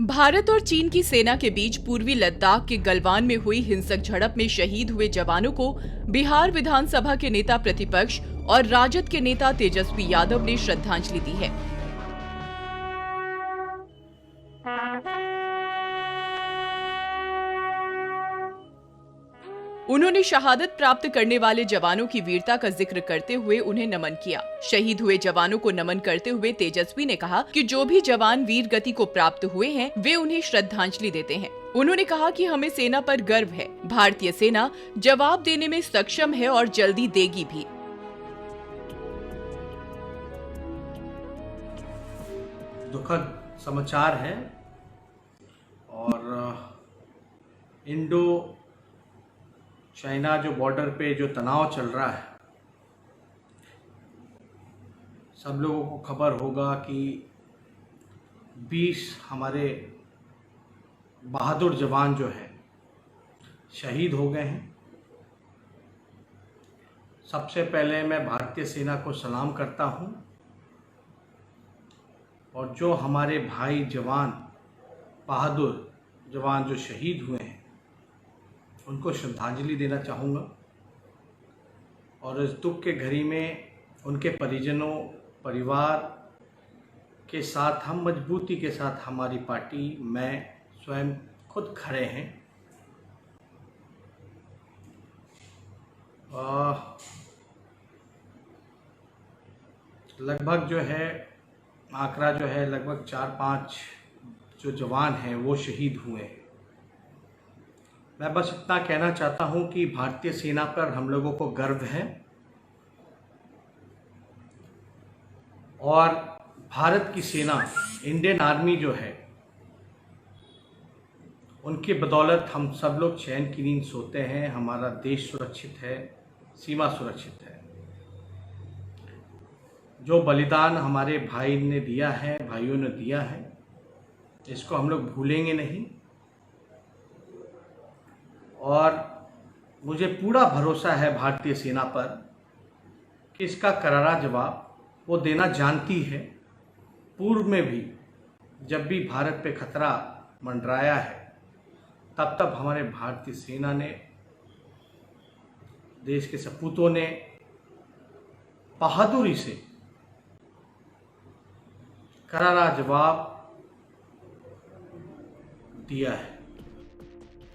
भारत और चीन की सेना के बीच पूर्वी लद्दाख के गलवान में हुई हिंसक झड़प में शहीद हुए जवानों को बिहार विधानसभा के नेता प्रतिपक्ष और राजद के नेता तेजस्वी यादव ने श्रद्धांजलि दी है। उन्होंने शहादत प्राप्त करने वाले जवानों की वीरता का जिक्र करते हुए उन्हें नमन किया। शहीद हुए जवानों को नमन करते हुए तेजस्वी ने कहा कि जो भी जवान वीर गति को प्राप्त हुए हैं वे उन्हें श्रद्धांजलि देते हैं। उन्होंने कहा कि हमें सेना पर गर्व है। भारतीय सेना जवाब देने में सक्षम है और जल्दी देगी भी। दुखद समाचार है और इंडो चाइना जो बॉर्डर पे जो तनाव चल रहा है, सब लोगों को खबर होगा कि 20 हमारे बहादुर जवान जो हैं शहीद हो गए हैं। सबसे पहले मैं भारतीय सेना को सलाम करता हूं और जो हमारे भाई जवान बहादुर जवान जो शहीद हुए हैं उनको श्रद्धांजलि देना चाहूँगा। और इस दुख के घड़ी में उनके परिजनों परिवार के साथ हम मजबूती के साथ हमारी पार्टी मैं स्वयं खुद खड़े हैं। लगभग जो है आंकड़ा जो है लगभग 4-5 जो जवान हैं वो शहीद हुए हैं। मैं बस इतना कहना चाहता हूं कि भारतीय सेना पर हम लोगों को गर्व है और भारत की सेना इंडियन आर्मी जो है उनकी बदौलत हम सब लोग चैन की नींद सोते हैं। हमारा देश सुरक्षित है, सीमा सुरक्षित है। जो बलिदान हमारे भाइयों ने दिया है, इसको हम लोग भूलेंगे नहीं। और मुझे पूरा भरोसा है भारतीय सेना पर कि इसका करारा जवाब वो देना जानती है। पूर्व में भी जब भी भारत पे खतरा मंडराया है तब हमारे भारतीय सेना ने, देश के सपूतों ने बहादुरी से करारा जवाब दिया है।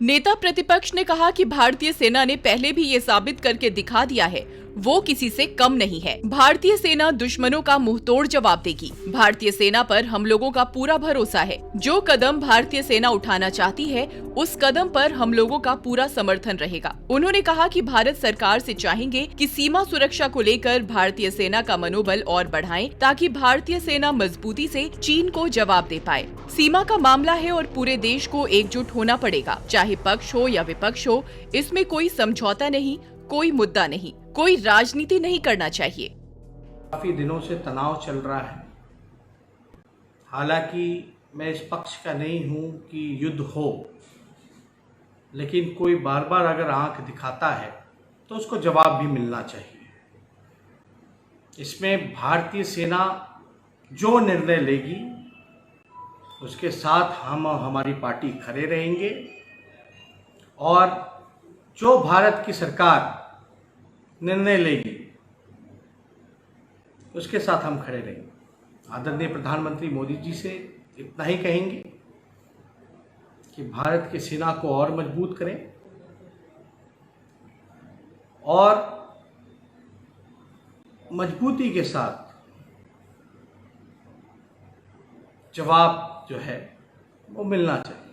नेता प्रतिपक्ष ने कहा कि भारतीय सेना ने पहले भी ये साबित करके दिखा दिया है वो किसी से कम नहीं है। भारतीय सेना दुश्मनों का मुंहतोड़ जवाब देगी। भारतीय सेना पर हम लोगों का पूरा भरोसा है। जो कदम भारतीय सेना उठाना चाहती है उस कदम पर हम लोगों का पूरा समर्थन रहेगा। उन्होंने कहा कि भारत सरकार से चाहेंगे कि सीमा सुरक्षा को लेकर भारतीय सेना का मनोबल और बढ़ाएं ताकि भारतीय सेना मजबूती से चीन को जवाब दे पाए। सीमा का मामला है और पूरे देश को एकजुट होना पड़ेगा, चाहे पक्ष हो या विपक्ष हो। इसमें कोई समझौता नहीं, कोई मुद्दा नहीं, कोई राजनीति नहीं करना चाहिए। काफी दिनों से तनाव चल रहा है। हालांकि मैं इस पक्ष का नहीं हूं कि युद्ध हो, लेकिन कोई बार बार अगर आंख दिखाता है तो उसको जवाब भी मिलना चाहिए। इसमें भारतीय सेना जो निर्णय लेगी उसके साथ हमारी पार्टी खड़े रहेंगे और जो भारत की सरकार निर्णय लेगी उसके साथ हम खड़े रहेंगे। आदरणीय प्रधानमंत्री मोदी जी से इतना ही कहेंगे कि भारत की सेना को और मजबूत करें और मजबूती के साथ जवाब जो है वो मिलना चाहिए।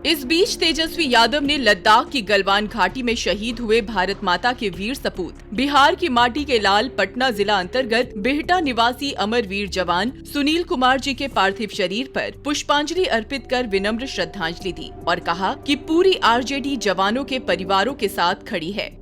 इस बीच तेजस्वी यादव ने लद्दाख की गलवान घाटी में शहीद हुए भारत माता के वीर सपूत बिहार की माटी के लाल पटना जिला अंतर्गत बिहटा निवासी अमरवीर जवान सुनील कुमार जी के पार्थिव शरीर पर पुष्पांजलि अर्पित कर विनम्र श्रद्धांजलि दी और कहा कि पूरी आरजेडी जवानों के परिवारों के साथ खड़ी है।